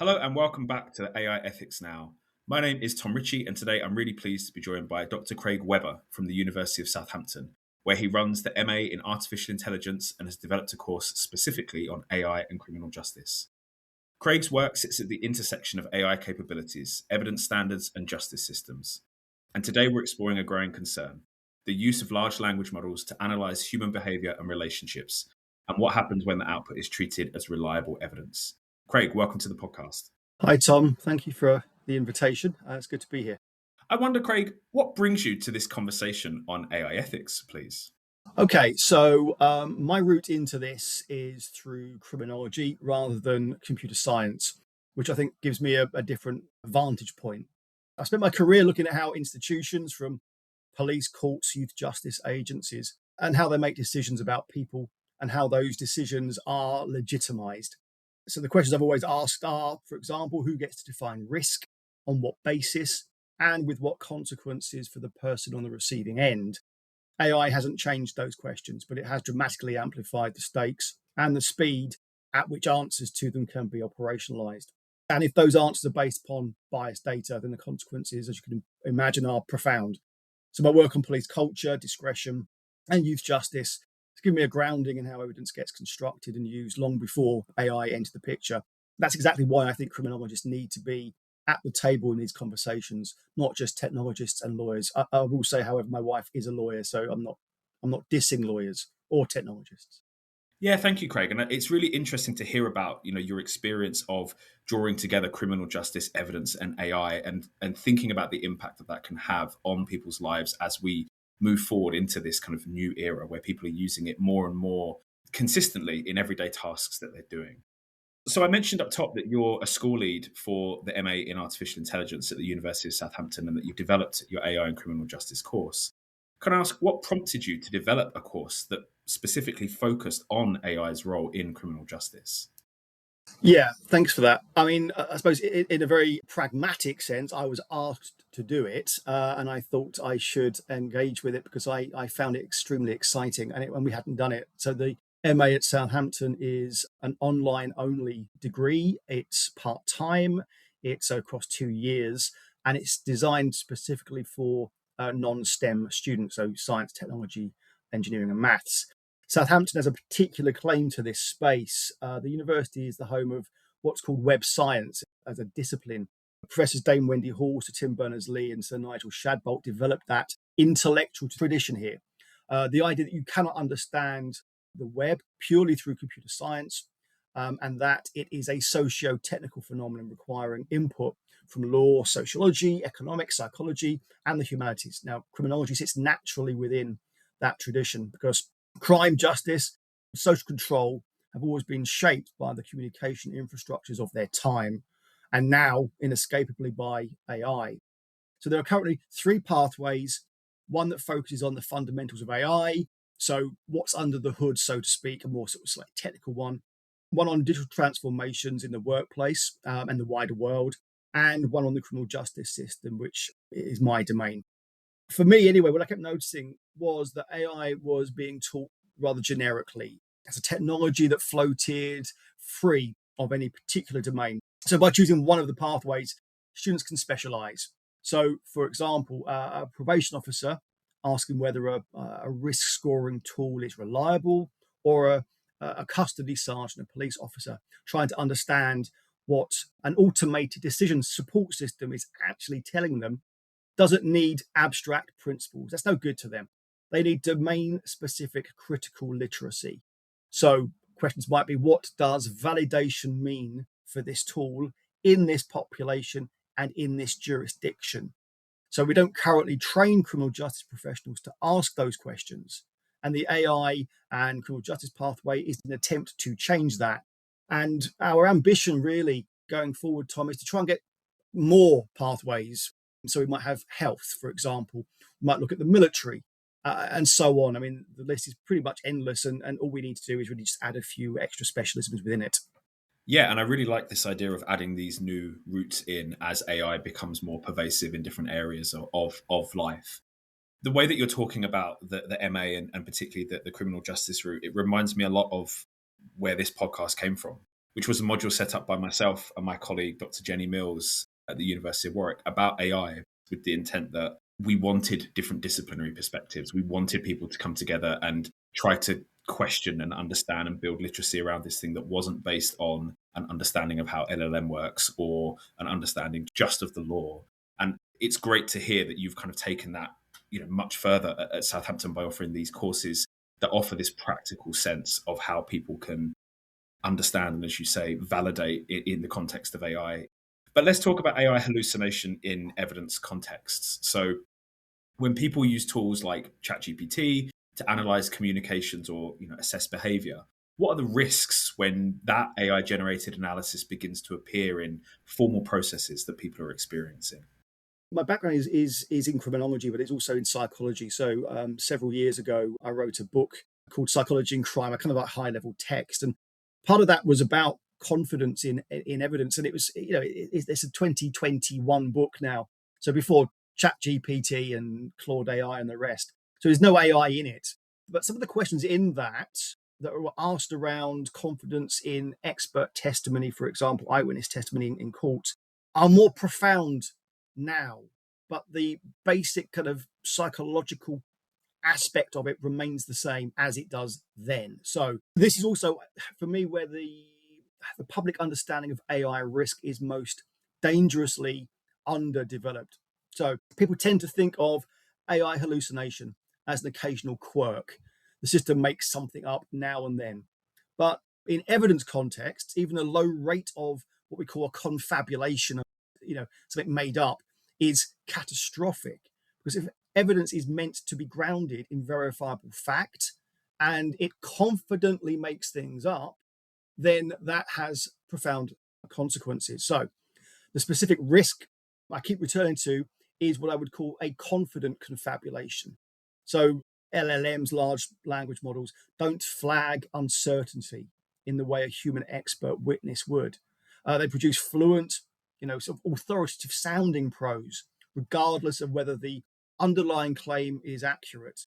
Hello and welcome back to AI Ethics Now. My name is Tom Ritchie, and today I'm really pleased to be joined by Dr. Craig Webber from the University of Southampton, where he runs the MA in Artificial Intelligence and has developed a course specifically on AI and criminal justice. Craig's work sits at the intersection of AI capabilities, evidence standards, and justice systems. And today we're exploring a growing concern: the use of large language models to analyse human behaviour and relationships, and what happens when the output is treated as reliable evidence. Craig, welcome to the podcast. Hi, Tom. Thank you for the invitation. It's good to be here. I wonder, Craig, what brings you to this conversation on AI ethics, please? Okay, so my route into this is through criminology rather than computer science, which I think gives me a different vantage point. I spent my career looking at how institutions from police, courts, youth justice agencies, and how they make decisions about people and how those decisions are legitimised. So the questions I've always asked are, for example, who gets to define risk, on what basis, and with what consequences for the person on the receiving end. AI hasn't changed those questions, but it has dramatically amplified the stakes and the speed at which answers to them can be operationalized. And if those answers are based upon biased data, then the consequences, as you can imagine, are profound. So my work on police culture, discretion, and youth justice has given me a grounding in how evidence gets constructed and used long before AI entered the picture. That's exactly why I think criminologists need to be at the table in these conversations, not just technologists and lawyers. I will say, however, my wife is a lawyer, so I'm not dissing lawyers or technologists. Yeah, thank you, Craig. And it's really interesting to hear about, your experience of drawing together criminal justice evidence and AI and thinking about the impact that can have on people's lives as we move forward into this kind of new era where people are using it more and more consistently in everyday tasks that they're doing. So I mentioned up top that you're a school lead for the MA in Artificial Intelligence at the University of Southampton and that you've developed your AI and criminal justice course. Can I ask what prompted you to develop a course that specifically focused on AI's role in criminal justice? Yeah, thanks for that. I mean, I suppose in a very pragmatic sense, I was asked to do it and I thought I should engage with it because I found it extremely exciting and we hadn't done it. So the MA at Southampton is an online-only degree. It's part-time. It's across 2 years, and it's designed specifically for non-STEM students, so science, technology, engineering, and maths. Southampton has a particular claim to this space. The university is the home of what's called web science as a discipline. Professors Dame Wendy Hall, Sir Tim Berners-Lee, and Sir Nigel Shadbolt developed that intellectual tradition here. The idea that you cannot understand the web purely through computer science, and that it is a socio-technical phenomenon requiring input from law, sociology, economics, psychology, and the humanities. Now, criminology sits naturally within that tradition because crime, justice, social control have always been shaped by the communication infrastructures of their time, and now inescapably by AI. So there are currently 3 pathways, one that focuses on the fundamentals of AI, so what's under the hood, so to speak, a more sort of slightly technical one on digital transformations in the workplace and the wider world, and one on the criminal justice system, which is my domain. For me, anyway, what I kept noticing was that AI was being taught rather generically as a technology that floated free of any particular domain. So by choosing one of the pathways, students can specialize. So, for example, a probation officer asking whether a risk scoring tool is reliable, or a custody sergeant, a police officer, trying to understand what an automated decision support system is actually telling them, doesn't need abstract principles. That's no good to them. They need domain-specific critical literacy. So questions might be, what does validation mean for this tool in this population and in this jurisdiction? So we don't currently train criminal justice professionals to ask those questions. And the AI and criminal justice pathway is an attempt to change that. And our ambition really going forward, Tom, is to try and get more pathways. So we might have health, for example. We might look at the military and so on. I mean, the list is pretty much endless. And all we need to do is really just add a few extra specialisms within it. Yeah, and I really like this idea of adding these new routes in as AI becomes more pervasive in different areas of life. The way that you're talking about the MA and particularly the criminal justice route, it reminds me a lot of where this podcast came from. which was a module set up by myself and my colleague, Dr. Jenny Mills at the University of Warwick, about AI, with the intent that we wanted different disciplinary perspectives. We wanted people to come together and try to question and understand and build literacy around this thing that wasn't based on an understanding of how LLM works or an understanding just of the law. And it's great to hear that you've kind of taken that, much further at Southampton by offering these courses that offer this practical sense of how people can understand and, as you say, validate in the context of AI. But let's talk about AI hallucination in evidence contexts. So when people use tools like ChatGPT to analyze communications or assess behavior, what are the risks when that AI generated analysis begins to appear in formal processes that people are experiencing? My background is in criminology, but it's also in psychology. So several years ago, I wrote a book called Psychology and Crime, a kind of like high level text, and part of that was about confidence in evidence. And it was, it's a 2021 book now, so before ChatGPT and Claude AI and the rest. So there's no AI in it, but some of the questions in that were asked around confidence in expert testimony, for example, eyewitness testimony in court, are more profound now, but the basic kind of psychological aspect of it remains the same as it does then. So this is also, for me, where the public understanding of AI risk is most dangerously underdeveloped. So people tend to think of AI hallucination as an occasional quirk. The system makes something up now and then. But in evidence contexts, even a low rate of what we call a confabulation, something made up, is catastrophic. Because if evidence is meant to be grounded in verifiable fact and it confidently makes things up, then that has profound consequences. So the specific risk I keep returning to is what I would call a confident confabulation. So LLMs, large language models, don't flag uncertainty in the way a human expert witness would. They produce fluent, sort of authoritative sounding prose, regardless of whether the underlying claim is accurate.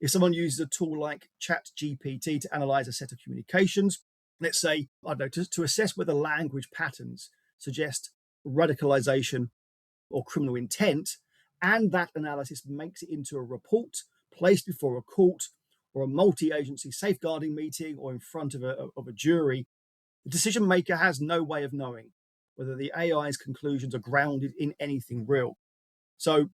If someone uses a tool like ChatGPT to analyze a set of communications, let's say, I don't know, to assess whether language patterns suggest radicalization or criminal intent, and that analysis makes it into a report placed before a court or a multi-agency safeguarding meeting or in front of a jury, the decision maker has no way of knowing whether the AI's conclusions are grounded in anything real. So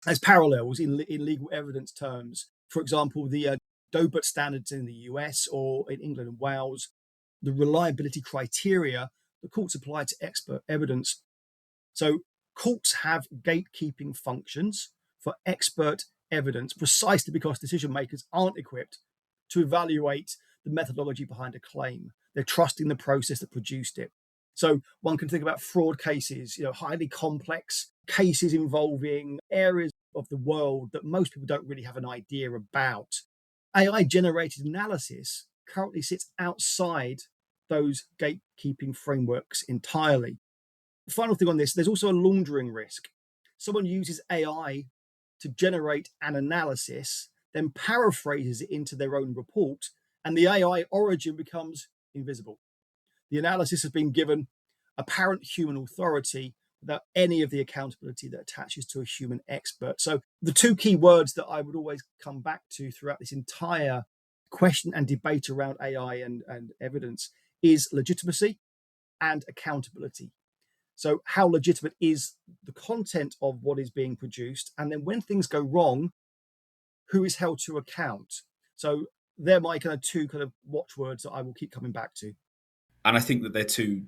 as parallels in legal evidence terms, for example, the Dobert standards in the US or in England and Wales, the reliability criteria the courts apply to expert evidence. So courts have gatekeeping functions for expert evidence precisely because decision makers aren't equipped to evaluate the methodology behind a claim. They're trusting the process that produced it. So one can think about fraud cases, highly complex cases involving areas of the world that most people don't really have an idea about. AI-generated analysis currently sits outside those gatekeeping frameworks entirely. The final thing on this, there's also a laundering risk. Someone uses AI to generate an analysis, then paraphrases it into their own report, and the AI origin becomes invisible. The analysis has been given apparent human authority without any of the accountability that attaches to a human expert. So the two key words that I would always come back to throughout this entire question and debate around AI and evidence is legitimacy and accountability. So how legitimate is the content of what is being produced? And then when things go wrong, who is held to account? So they're my kind of two kind of watchwords that I will keep coming back to. And I think that they're two,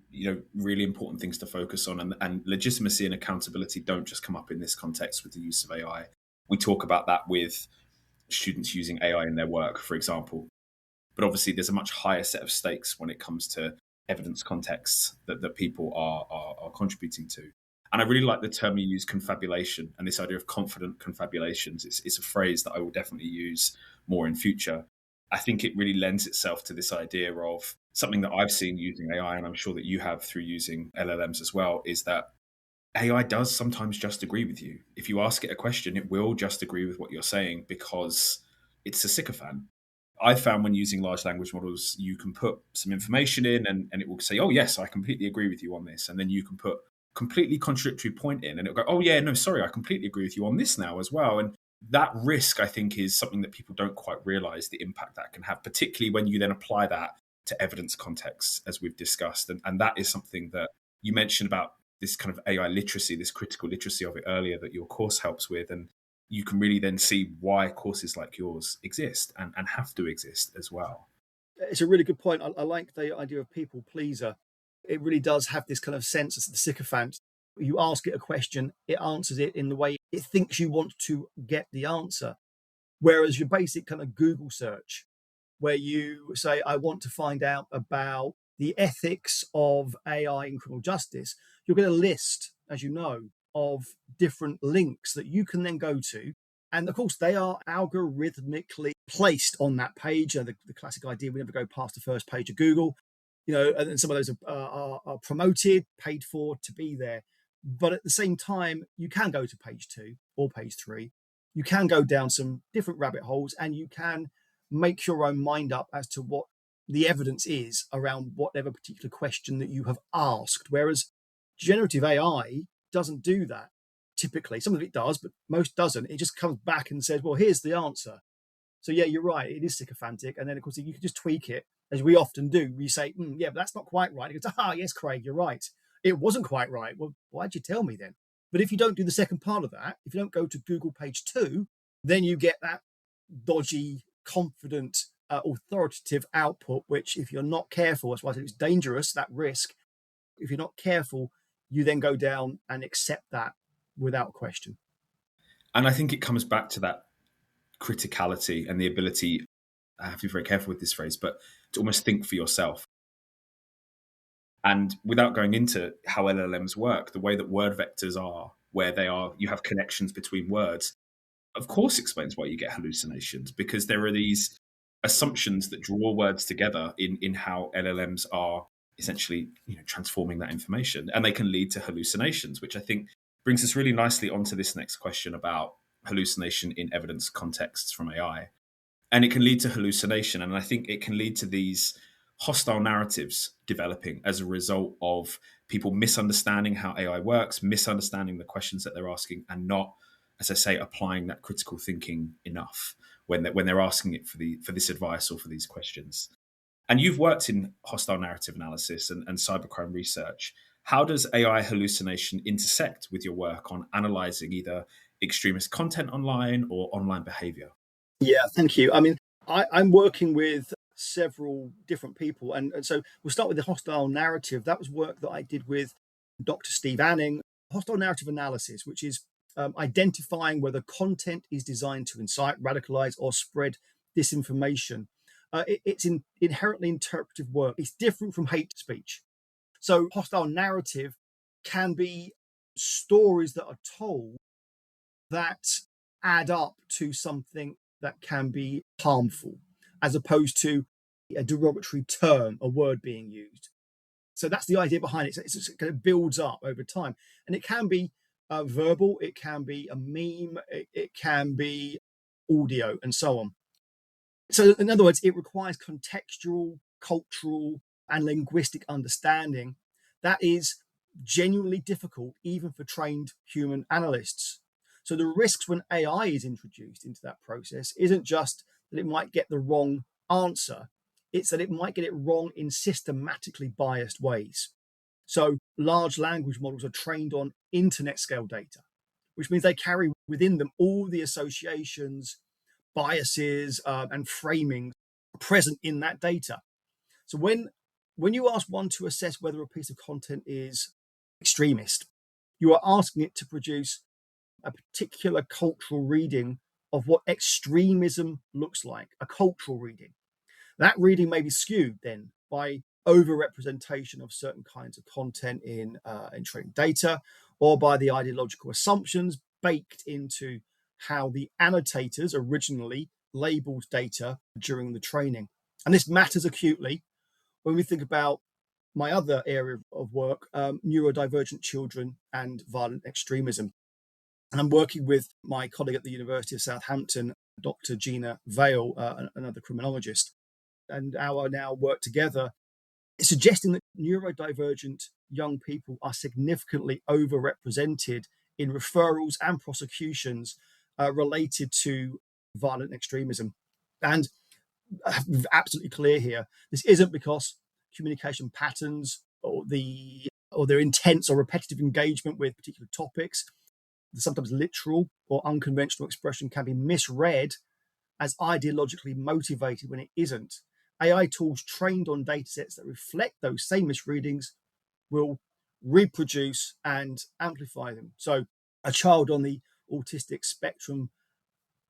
really important things to focus on. And legitimacy and accountability don't just come up in this context with the use of AI. We talk about that with students using AI in their work, for example. But obviously, there's a much higher set of stakes when it comes to evidence contexts that people are contributing to. And I really like the term you use, confabulation, and this idea of confident confabulations. It's a phrase that I will definitely use more in future. I think it really lends itself to this idea of something that I've seen using AI, and I'm sure that you have through using LLMs as well, is that AI does sometimes just agree with you. If you ask it a question, it will just agree with what you're saying because it's a sycophant. I found when using large language models, you can put some information in and it will say, oh, yes, I completely agree with you on this. And then you can put completely contradictory point in and it'll go, oh, yeah, no, sorry, I completely agree with you on this now as well. And that risk, I think, is something that people don't quite realize the impact that can have, particularly when you then apply that to evidence contexts, as we've discussed. And that is something that you mentioned about this kind of AI literacy, this critical literacy of it earlier that your course helps with. And you can really then see why courses like yours exist and have to exist as well. It's a really good point. I like the idea of people pleaser. It really does have this kind of sense of the sycophant. You ask it a question, it answers it in the way it thinks you want to get the answer. Whereas your basic kind of Google search, where you say, I want to find out about the ethics of AI in criminal justice, you'll get a list, as you know, of different links that you can then go to. And of course, they are algorithmically placed on that page. The classic idea, we never go past the first page of Google, and some of those are promoted, paid for to be there. But at the same time, you can go to page 2 or page 3. You can go down some different rabbit holes and you can make your own mind up as to what the evidence is around whatever particular question that you have asked. Whereas generative AI doesn't do that typically. Some of it does, but most doesn't. It just comes back and says, well, here's the answer. So yeah, you're right. It is sycophantic. And then of course, you can just tweak it, as we often do. You say, yeah, but that's not quite right. It goes, yes, Craig, you're right. It wasn't quite right. Well, why'd you tell me then? But if you don't do the second part of that, if you don't go to Google page 2, then you get that dodgy, confident, authoritative output, which if you're not careful, that's why it's dangerous, that risk. If you're not careful, you then go down and accept that without question. And I think it comes back to that criticality and the ability, I have to be very careful with this phrase, but to almost think for yourself. And without going into how LLMs work, the way that word vectors are, where they are, you have connections between words, of course explains why you get hallucinations, because there are these assumptions that draw words together in how LLMs are essentially transforming that information. And they can lead to hallucinations, which I think brings us really nicely onto this next question about hallucination in evidence contexts from AI. And it can lead to hallucination. And I think it can lead to these hostile narratives developing as a result of people misunderstanding how AI works, misunderstanding the questions that they're asking, and not, as I say, applying that critical thinking enough when they're asking it for this advice or for these questions. And you've worked in hostile narrative analysis and cybercrime research. How does AI hallucination intersect with your work on analysing either extremist content online or online behaviour? Yeah, thank you. I mean, I'm working with several different people. And so we'll start with the hostile narrative. That was work that I did with Dr. Steve Anning. Hostile narrative analysis, which is identifying whether content is designed to incite, radicalize, or spread disinformation. It's inherently interpretive work. It's different from hate speech. So hostile narrative can be stories that are told that add up to something that can be harmful, as opposed to a derogatory term, a word being used. So that's the idea behind it. It kind of builds up over time. And it can be verbal, it can be a meme, it can be audio, and so on. So in other words, it requires contextual, cultural, and linguistic understanding that is genuinely difficult even for trained human analysts. So the risks when AI is introduced into that process isn't just that it might get the wrong answer, it's that it might get it wrong in systematically biased ways. So large language models are trained on internet scale data, which means they carry within them all the associations, biases, and framing present in that data. So when you ask one to assess whether a piece of content is extremist, you are asking it to produce a particular cultural reading of what extremism looks like, a cultural reading. That reading may be skewed then by overrepresentation of certain kinds of content in training data, or by the ideological assumptions baked into how the annotators originally labeled data during the training. And this matters acutely when we think about my other area of work, neurodivergent children and violent extremism. And I'm working with my colleague at the University of Southampton, Dr. Gina Vale, another criminologist, and our now work together is suggesting that neurodivergent young people are significantly overrepresented in referrals and prosecutions related to violent extremism. And absolutely clear here, this isn't because communication patterns or their intense or repetitive engagement with particular topics, the sometimes literal or unconventional expression can be misread as ideologically motivated when it isn't. AI tools trained on datasets that reflect those same misreadings will reproduce and amplify them. So, a child on the autistic spectrum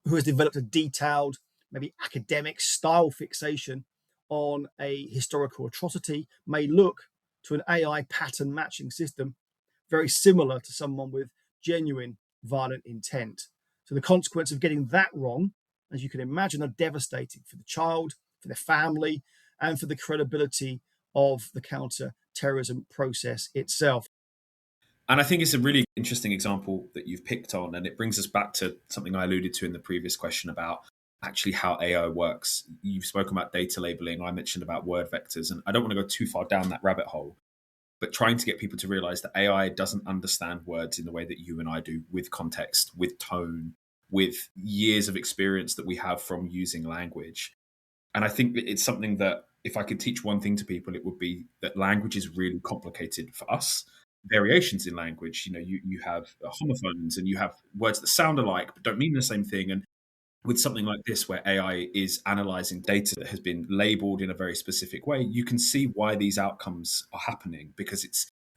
who has developed a detailed, maybe academic style fixation on a historical atrocity may look to an AI pattern matching system very similar to someone with genuine violent intent. So the consequence of getting that wrong, as you can imagine, are devastating for the child, for their family, and for the credibility of the counter-terrorism process itself. And I think it's a really interesting example that you've picked on. And it brings us back to something I alluded to in the previous question about actually how AI works. You've spoken about data labeling. I mentioned about word vectors. And I don't want to go too far down that rabbit hole, but trying to get people to realize that AI doesn't understand words in the way that you and I do, with context, with tone, with years of experience that we have from using language. And I think that it's something that if I could teach one thing to people, it would be that language is really complicated for us. Variations in language, you have homophones and you have words that sound alike but don't mean the same thing. And with something like this, where AI is analyzing data that has been labeled in a very specific way, you can see why these outcomes are happening, because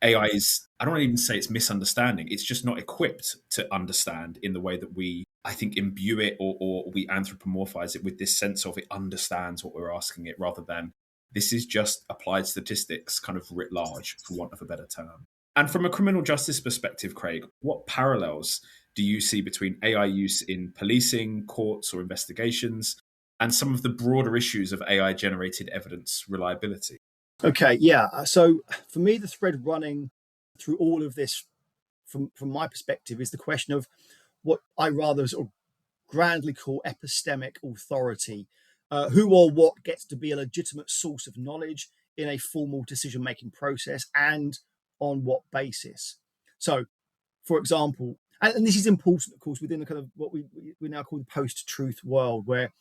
AI is, I don't even say it's misunderstanding. It's just not equipped to understand in the way that we, I think, imbue it or we anthropomorphize it with this sense of it understands what we're asking it, rather than this is just applied statistics kind of writ large, for want of a better term. And from a criminal justice perspective, Craig, what parallels do you see between AI use in policing, courts, or investigations, and some of the broader issues of AI-generated evidence reliability? Okay, yeah. So for me, the thread running through all of this, from my perspective, is the question of what I rather sort of grandly call epistemic authority. Who or what gets to be a legitimate source of knowledge in a formal decision-making process, and on what basis? So, for example, and this is important, of course, within the kind of what we now call the post-truth world, where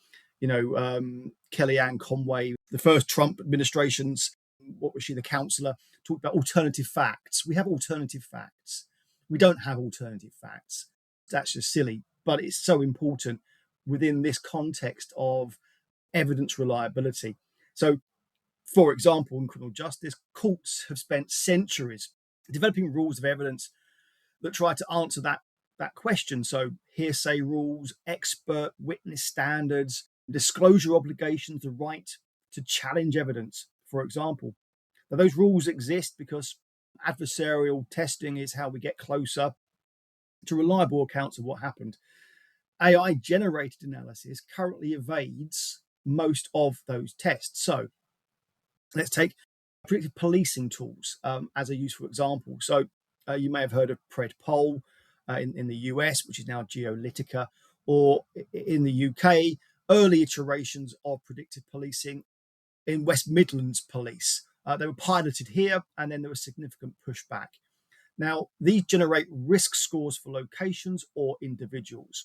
Kellyanne Conway, the first Trump administration's, what was she, the counselor, talked about alternative facts. We have alternative facts. We don't have alternative facts. That's just silly, but it's so important within this context of evidence reliability. So, for example, in criminal justice, courts have spent centuries developing rules of evidence that try to answer that question. So, hearsay rules, expert witness standards, disclosure obligations, the right to challenge evidence, for example. Now, those rules exist because adversarial testing is how we get closer to reliable accounts of what happened. AI generated analysis currently evades most of those tests. So let's take predictive policing tools as a useful example. So you may have heard of PredPol in the US, which is now Geolytica, or in the UK, early iterations of predictive policing in West Midlands Police. They were piloted here, and then there was significant pushback. Now, these generate risk scores for locations or individuals.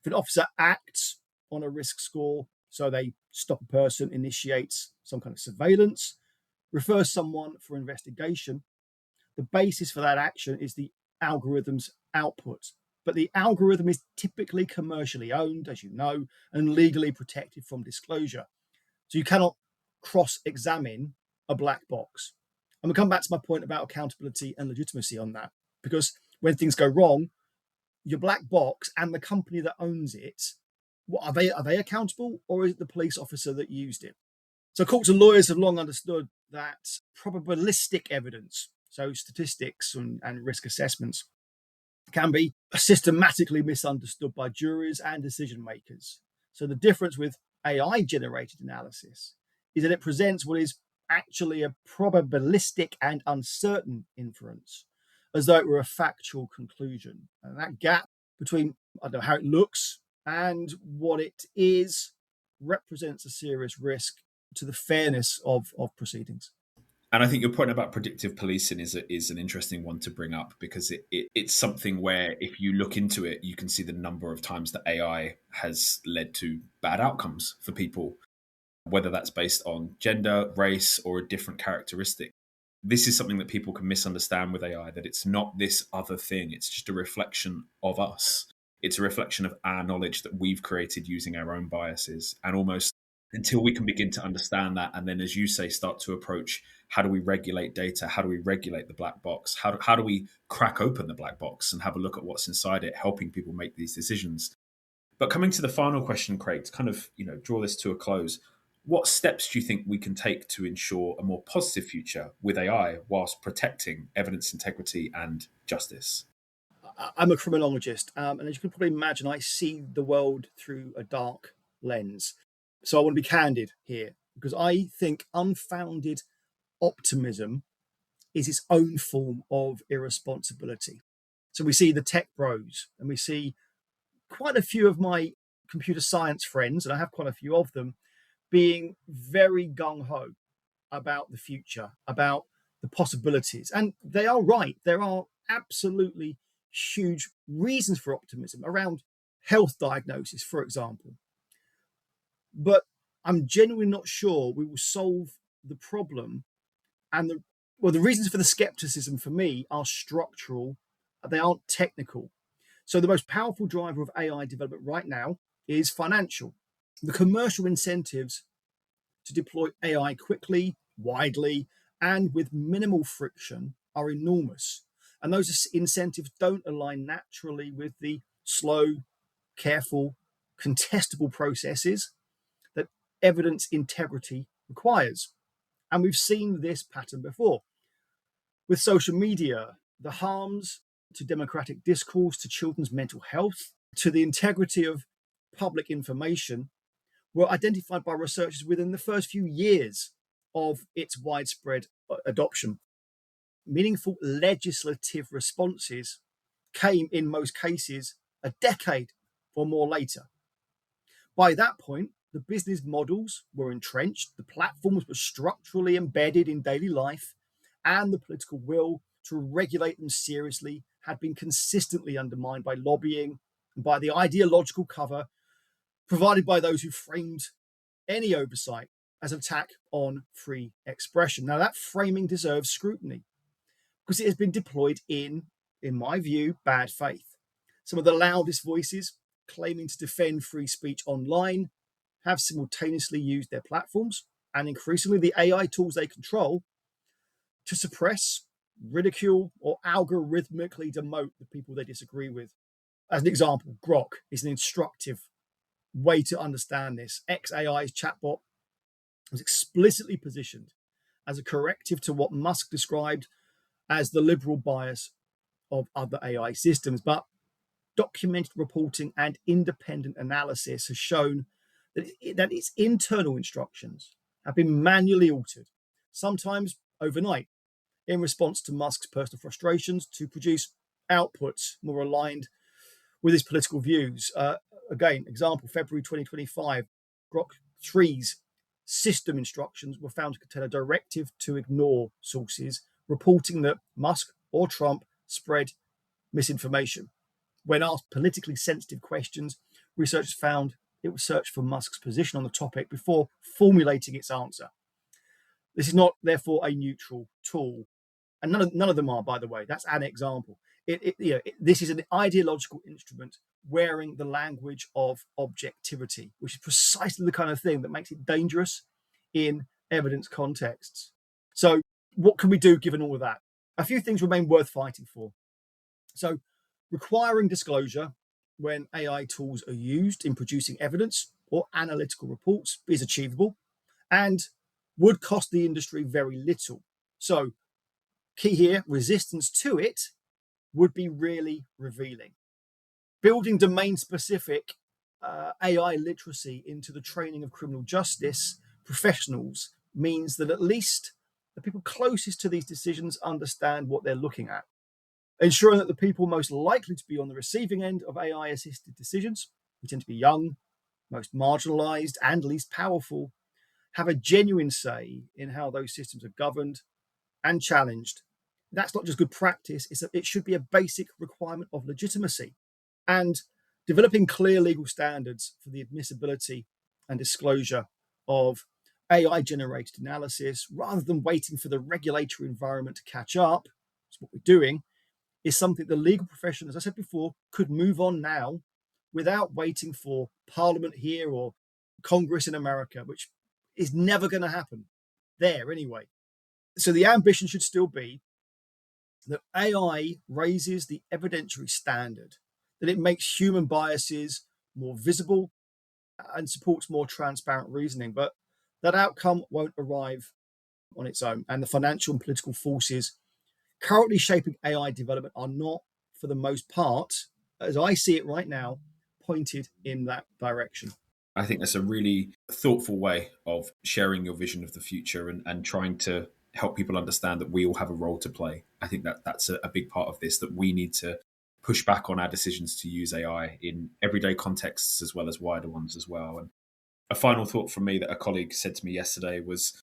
If an officer acts on a risk score, so they stop a person, initiates some kind of surveillance, refers someone for investigation, the basis for that action is the algorithm's output. But the algorithm is typically commercially owned, as you know, and legally protected from disclosure. So you cannot cross-examine a black box. And we'll come back to my point about accountability and legitimacy on that, because when things go wrong, your black box and the company that owns it, what, are they accountable, or is it the police officer that used it? So courts and lawyers have long understood that probabilistic evidence, so statistics and risk assessments, can be systematically misunderstood by juries and decision makers. So the difference with AI-generated analysis is that it presents what is actually a probabilistic and uncertain inference, as though it were a factual conclusion. And that gap between, I don't know, how it looks and what it is represents a serious risk to the fairness of proceedings. And I think your point about predictive policing is an interesting one to bring up, because it's something where if you look into it, you can see the number of times that AI has led to bad outcomes for people, whether that's based on gender, race, or a different characteristic. This is something that people can misunderstand with AI, that it's not this other thing. It's just a reflection of us. It's a reflection of our knowledge that we've created using our own biases. And almost until we can begin to understand that, and then, as you say, start to approach, how do we regulate data? How do we regulate the black box? How do we crack open the black box and have a look at what's inside it, helping people make these decisions? But coming to the final question, Craig, to kind of draw this to a close, what steps do you think we can take to ensure a more positive future with AI whilst protecting evidence integrity and justice? I'm a criminologist, and as you can probably imagine, I see the world through a dark lens. So I want to be candid here, because I think unfounded optimism is its own form of irresponsibility. So we see the tech bros, and we see quite a few of my computer science friends, and I have quite a few of them, being very gung-ho about the future, about the possibilities. And they are right. There are absolutely huge reasons for optimism around health diagnosis, for example. But I'm genuinely not sure we will solve the problem. And the reasons for the skepticism for me are structural. They aren't technical. So the most powerful driver of AI development right now is financial. The commercial incentives to deploy AI quickly, widely, and with minimal friction are enormous. And those incentives don't align naturally with the slow, careful, contestable processes that evidence integrity requires. And we've seen this pattern before. With social media, the harms to democratic discourse, to children's mental health, to the integrity of public information were identified by researchers within the first few years of its widespread adoption. Meaningful legislative responses came, in most cases, a decade or more later. By that point, the business models were entrenched, the platforms were structurally embedded in daily life, and the political will to regulate them seriously had been consistently undermined by lobbying and by the ideological cover provided by those who framed any oversight as an attack on free expression. Now, that framing deserves scrutiny because it has been deployed in my view, bad faith. Some of the loudest voices claiming to defend free speech online have simultaneously used their platforms and increasingly the AI tools they control to suppress, ridicule, or algorithmically demote the people they disagree with. As an example, Grok is an instructive way to understand this. XAI's chatbot was explicitly positioned as a corrective to what Musk described as the liberal bias of other AI systems. But documented reporting and independent analysis has shown that its internal instructions have been manually altered, sometimes overnight, in response to Musk's personal frustrations to produce outputs more aligned with his political views. Again, example, February 2025, Grok 3's system instructions were found to contain a directive to ignore sources reporting that Musk or Trump spread misinformation. When asked politically sensitive questions, researchers found it would search for Musk's position on the topic before formulating its answer. This is not, therefore, a neutral tool. And none of them are, by the way. That's an example. This is an ideological instrument wearing the language of objectivity, which is precisely the kind of thing that makes it dangerous in evidence contexts. So what can we do given all of that? A few things remain worth fighting for. So requiring disclosure when AI tools are used in producing evidence or analytical reports is achievable and would cost the industry very little. So key here, resistance to it would be really revealing. Building domain-specific AI literacy into the training of criminal justice professionals means that at least the people closest to these decisions understand what they're looking at. ensuring that the people most likely to be on the receiving end of AI assisted decisions, who tend to be young, most marginalized, and least powerful, have a genuine say in how those systems are governed and challenged. That's not just good practice, it should be a basic requirement of legitimacy. And developing clear legal standards for the admissibility and disclosure of AI generated analysis, rather than waiting for the regulatory environment to catch up, that's what we're doing, is something the legal profession, as I said before, could move on now without waiting for Parliament here or Congress in America, which is never going to happen there anyway. So the ambition should still be that AI raises the evidentiary standard, that it makes human biases more visible and supports more transparent reasoning. But that outcome won't arrive on its own. And the financial and political forces currently shaping AI development are not, for the most part, as I see it right now, pointed in that direction. I think that's a really thoughtful way of sharing your vision of the future and trying to help people understand that we all have a role to play. I think that that's a big part of this, that we need to push back on our decisions to use AI in everyday contexts as well as wider ones as well. And a final thought from me that a colleague said to me yesterday was,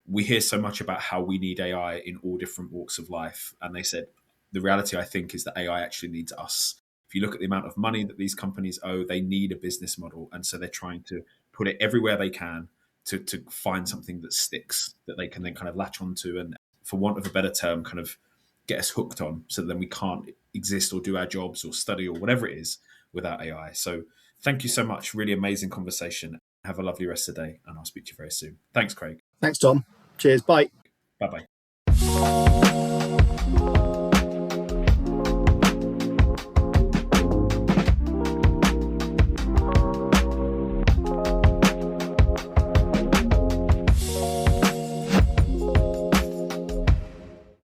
we hear so much about how we need AI in all different walks of life. And they said, the reality, I think, is that AI actually needs us. If you look at the amount of money that these companies owe, they need a business model. And so they're trying to put it everywhere they can to find something that sticks, that they can then kind of latch onto and, for want of a better term, kind of get us hooked on, so that then we can't exist or do our jobs or study or whatever it is without AI. So thank you so much. Really amazing conversation. Have a lovely rest of the day, and I'll speak to you very soon. Thanks, Craig. Thanks, Tom. Cheers. Bye. Bye-bye.